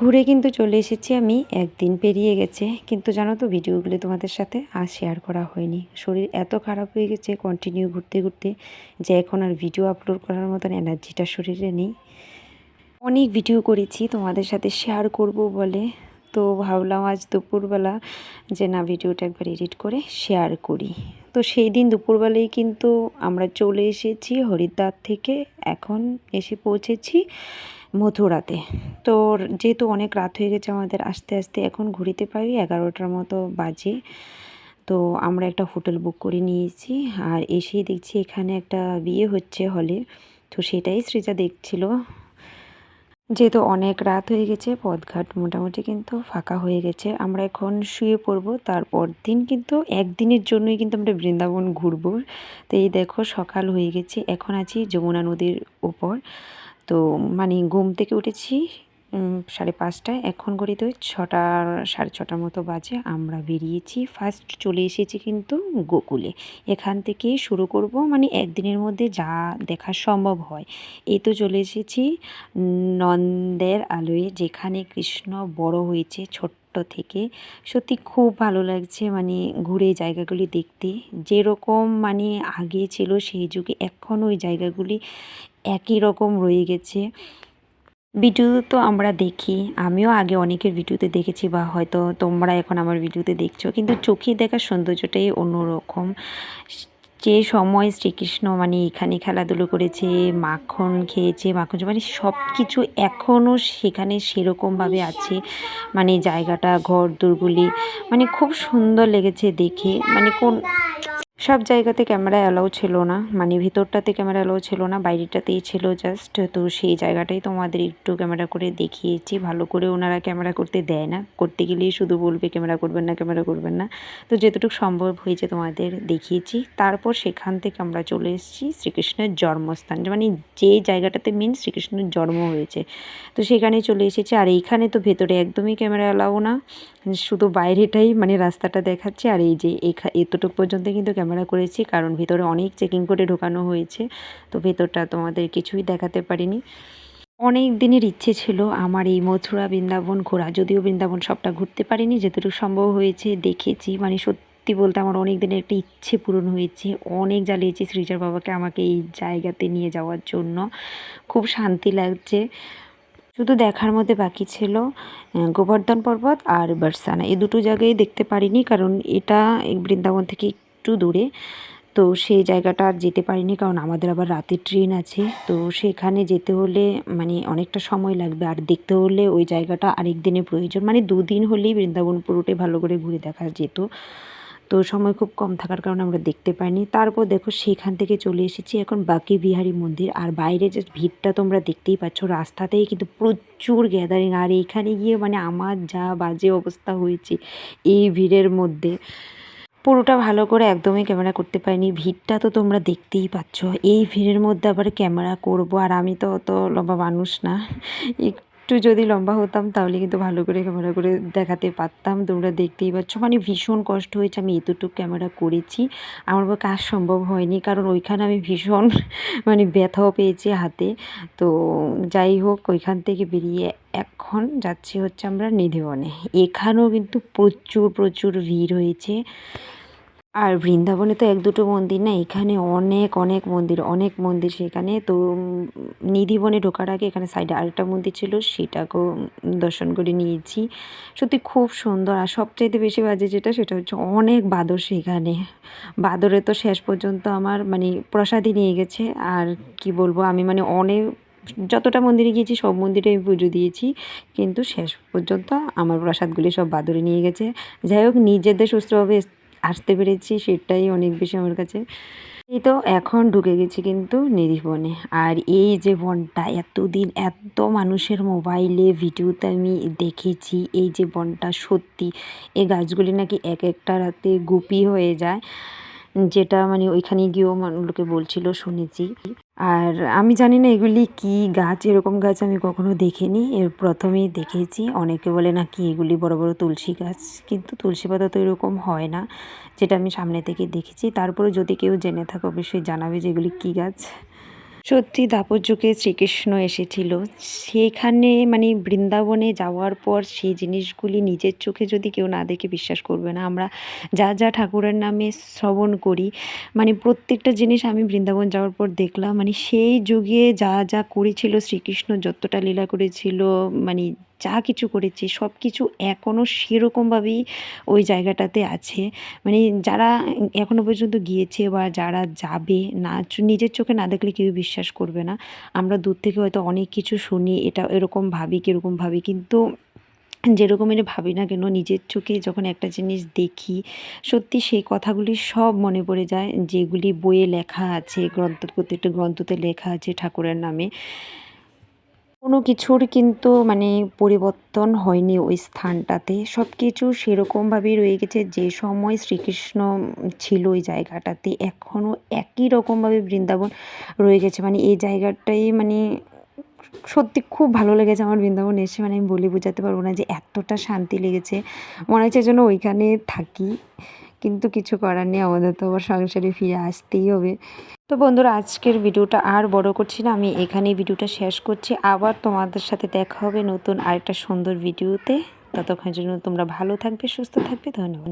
ঘুরে কিন্তু চলে এসেছি আমি, একদিন পেরিয়ে গেছে, কিন্তু জানো তো ভিডিওগুলো তোমাদের সাথে আর শেয়ার করা হয়নি। শরীর এত খারাপ হয়ে গেছে কন্টিনিউ ঘুরতে ঘুরতে, যে এখন আর ভিডিও আপলোড করার মতন এনার্জিটা শরীরে নেই। অনেক ভিডিও করেছি তোমাদের সাথে শেয়ার করব বলে, তো ভাবলাম আজ দুপুরবেলা যে না, ভিডিওটা একবার এডিট করে শেয়ার করি। তো সেই দিন দুপুরবেলায় কিন্তু আমরা চলে এসেছি হরিদ্বার থেকে, এখন এসে পৌঁছেছি মথুরাতে। তো যেহেতু অনেক রাত হয়ে গেছে আমাদের আসতে আসতে, এখন ঘুরিতে পারি 11টার মতো বাজে। তো আমরা একটা হোটেল বুক করে নিয়েছি, আর এসেই দেখছি এখানে একটা বিয়ে হচ্ছে হলে। তো সেটাই সৃজা দেখছিল। যেহেতু অনেক রাত হয়ে গেছে, পথঘাট মোটামুটি কিন্তু ফাঁকা হয়ে গেছে, আমরা এখন শুয়ে পড়বো। তারপর দিন কিন্তু একদিনের জন্যই কিন্তু আমরা বৃন্দাবন ঘুরবো। তো এই দেখো সকাল হয়ে গেছে, এখন আছি যমুনা নদীর উপর। তো মানে ঘুম থেকে উঠেছি 5:30, এখন ঘড়িতে 6টা 6:30 মতো বাজে। আমরা বেরিয়েছি, ফার্স্ট চলে এসেছি কিন্তু গোকুলে। এখান থেকেই শুরু করব, মানে একদিনের মধ্যে যা দেখা সম্ভব হয়। এই তো চলে এসেছি নন্দের আলোয়, যেখানে কৃষ্ণ বড় হয়েছে ছোট্ট থেকে। সত্যি খুব ভালো লাগছে, মানে ঘুরে জায়গাগুলি দেখতে, যেরকম মানে আগে ছিল সেই যুগে, এখন ওই জায়গাগুলি একই রকম রয়ে গেছে। ভিডিওতে তো আমরা দেখি, আমিও আগে অনেকের ভিডিওতে দেখেছি, বা হয়তো তোমরা এখন আমার ভিডিওতে দেখছো, কিন্তু চোখে দেখার সৌন্দর্যটাই অন্যরকম। যে সময় শ্রীকৃষ্ণ মানে এখানে খেলাধুলো করেছে, মাখন খেয়েছে, মাখন মানে সব কিছু এখনও সেখানে সেরকমভাবে আছে। মানে জায়গাটা, ঘর দোরগুলি মানে খুব সুন্দর লেগেছে দেখে। মানে সব জায়গাতে ক্যামেরা অ্যালাউ ছিল না, মানে ভিতরটাতে ক্যামেরা অ্যালাউ ছিল না, বাইরেটাতেই ছিল জাস্ট। তো সেই জায়গাটাই তোমাদের একটু ক্যামেরা করে দেখিয়েছি। ভালো করে ওনারা ক্যামেরা করতে দেয় না, করতে গেলেই শুধু বলবে ক্যামেরা করবেন না, ক্যামেরা করবেন না। তো যেতটুকু সম্ভব হয়েছে তোমাদের দেখিয়েছি। তারপর সেখান থেকে আমরা চলে এসেছি শ্রীকৃষ্ণের জন্মস্থান, মানে যে জায়গাটাতে মেন শ্রীকৃষ্ণের জন্ম হয়েছে, তো সেখানে চলে এসেছি। আর এইখানে তো ভেতরে একদমই ক্যামেরা অ্যালাউ না, শুধু বাইরেটাই মানে রাস্তাটা দেখাচ্ছে। আর এই যে এতটুকু পর্যন্ত কিন্তু ক্যামেরা করেছি, কারণ ভেতরে অনেক চেকিং করে ঢোকানো হয়েছে। তো ভেতরটা তোমাদের কিছুই দেখাতে পারিনি। অনেক দিনের ইচ্ছে ছিল আমার এই মথুরা বৃন্দাবন ঘোরা, যদিও বৃন্দাবন সবটা ঘুরতে পারিনি, যতটুকু সম্ভব হয়েছে দেখেছি। মানে সত্যি বলতে আমার অনেক দিনের একটা ইচ্ছে পূরণ হয়েছে। অনেক জ্বালিয়েছি সৃজার বাবাকে আমাকে এই জায়গাতে নিয়ে যাওয়ার জন্য, খুব শান্তি লাগছে। শুধু দেখার মধ্যে বাকি ছিল গোবর্ধন পর্বত আর বারসানা, এই দুটো জায়গায় দেখতে পারিনি, কারণ এটা বৃন্দাবন থেকে একটু দূরে। তো সেই জায়গাটা আর যেতে পারিনি, কারণ আমাদের আবার রাতের ট্রেন আছে। তো সেখানে যেতে হলে মানে অনেকটা সময় লাগবে, আর দেখতে হলে ওই জায়গাটা আরেক দিনের প্রয়োজন, মানে 2 দিন হলেই বৃন্দাবন পুরোটাই ভালো করে ঘুরে দেখা যেত। তো সময় খুব কম থাকার কারণে আমরা দেখতে পাইনি। তারপর দেখো সেখান থেকে চলে এসেছি এখন বাঁকে বিহারী মন্দির। আর বাইরে যে ভিড়টা তোমরা দেখতেই পাচ্ছ, রাস্তাতেই কিন্তু প্রচুর গ্যাদারিং। আর এইখানে গিয়ে মানে আমার যা বাজে অবস্থা হয়েছে এই ভিড়ের মধ্যে, পুরোটা ভালো করে একদমই ক্যামেরা করতে পারিনি। ভিড়টা তো তোমরা দেখতেই পাচ্ছ, এই ভিড়ের মধ্যে আবার ক্যামেরা করব, আর আমি তো অত লম্বা মানুষ না, একটু যদি লম্বা হতাম তাহলে কিন্তু ভালো করে ক্যামেরা করে দেখাতে পারতাম। তোমরা দেখতেই পাচ্ছ, মানে ভীষণ কষ্ট হয়েছে। আমি এতটুকু ক্যামেরা করেছি, আমার পক্ষে কাজ সম্ভব হয়নি, কারণ ওইখানে আমি ভীষণ মানে ব্যথাও পেয়েছি হাতে। তো যাই হোক, ওইখান থেকে বেরিয়ে এখন যাচ্ছি হচ্ছে আমরা নিধিবনে। এখানেও কিন্তু প্রচুর প্রচুর ভিড় হয়েছে। আর বৃন্দাবনে তো 1-2 মন্দির না, এখানে অনেক অনেক মন্দির, অনেক মন্দির সেখানে। তো নিধিবনে ঢোকার আগে এখানে সাইডে আরেকটা মন্দির ছিল, সেটাকেও দর্শন করে নিয়েছি। সত্যি খুব সুন্দর। আর সবচাইতে বেশি বাজে যেটা, সেটা হচ্ছে অনেক বাদর সেখানে। বাদরে তো শেষ পর্যন্ত আমার মানে প্রসাদই নিয়ে গেছে। আর কি বলবো, আমি মানে অনেক যতটা মন্দিরে গিয়েছি সব মন্দিরে আমি পুজো দিয়েছি, কিন্তু শেষ পর্যন্ত আমার প্রসাদগুলি সব বাদরে নিয়ে গেছে। যাই হোক, নিজেদের সুস্থভাবে আসতে পেরেছি, সেটাই অনেক বেশি আমার কাছে। এই তো এখন ঢুকে গেছি কিন্তু নিধিবনে। আর এই যে বনটা, এতদিন এত মানুষের মোবাইলে ভিডিওতে আমি দেখেছি, এই যে বনটা সত্যি, এই গাছগুলি নাকি এক একটা রাতে গুপি হয়ে যায়, যেটা মানে ওইখানে গিয়েও লোকে বলছিল, শুনেছি। আর আমি জানি না এগুলি কি গাছ, এরকম গাছ আমি কখনো দেখিনি, এর প্রথমেই দেখেছি। অনেকে বলে নাকি এগুলি বড় বড় তুলসী গাছ, কিন্তু তুলসী পাতা তো এরকম হয় না, যেটা আমি সামনে থেকে দেখেছি। তারপরে যদি কেউ জেনে থাকে অবশ্যই জানাবে যে এগুলি কী গাছ। সত্যি দাপর যুগে শ্রীকৃষ্ণ এসেছিল। সেখানে মানে বৃন্দাবনে যাওয়ার পর সেই জিনিসগুলি নিজের চোখে যদি কেউ না দেখে বিশ্বাস করবে না। আমরা যা, যা ঠাকুরের নামে শ্রবণ করি, মানে প্রত্যেকটা জিনিস আমি বৃন্দাবন যাওয়ার পর দেখলাম। মানে সেই যুগে যা, যা করেছিল শ্রীকৃষ্ণ, যতটা লীলা করেছিল, মানে যা কিছু করেছে সব কিছু এখনও সেরকমভাবেই ওই জায়গাটাতে আছে। মানে যারা এখনো পর্যন্ত গিয়েছে বা যারা যাবে না, নিজের চোখে না দেখলে কেউ বিশ্বাস করবে না। আমরা দূর থেকে হয়তো অনেক কিছু শুনি, এটা এরকম ভাবি কীরকম ভাবি, কিন্তু যেরকমেরই ভাবি না কেন নিজের চোখে যখন একটা জিনিস দেখি, সত্যি সেই কথাগুলি সব মনে পড়ে যায় যেগুলি বইয়ে লেখা আছে, প্রত্যেকটা গ্রন্থতে লেখা আছে ঠাকুরের নামে। কোনো কিছুর কিন্তু মানে পরিবর্তন হয়নি ওই স্থানটাতে। সব কিছু সেরকমভাবেই রয়ে গেছে। যে সময় শ্রীকৃষ্ণ ছিল ওই জায়গাটাতে, এখনও একই রকমভাবে বৃন্দাবন রয়ে গেছে। মানে এই জায়গাটাই মানে সত্যি খুব ভালো লেগেছে আমার বৃন্দাবন এসে। মানে আমি বলে বোঝাতে পারবো না যে এতটা শান্তি লেগেছে। মনে হচ্ছে যেন ওইখানে থাকি। কিন্তু কিছু করার নেই, আমাদের তো আবার সংসারে ফিরে আসতেই হবে। তো বন্ধুরা, আজকের ভিডিওটা আর বড় করছি না, আমি এখানেই ভিডিওটা শেষ করছি। আবার তোমাদের সাথে দেখা হবে নতুন আরেকটা সুন্দর ভিডিওতে। ততক্ষণের জন্য তোমরা ভালো থাকবে, সুস্থ থাকবে। ধন্যবাদ।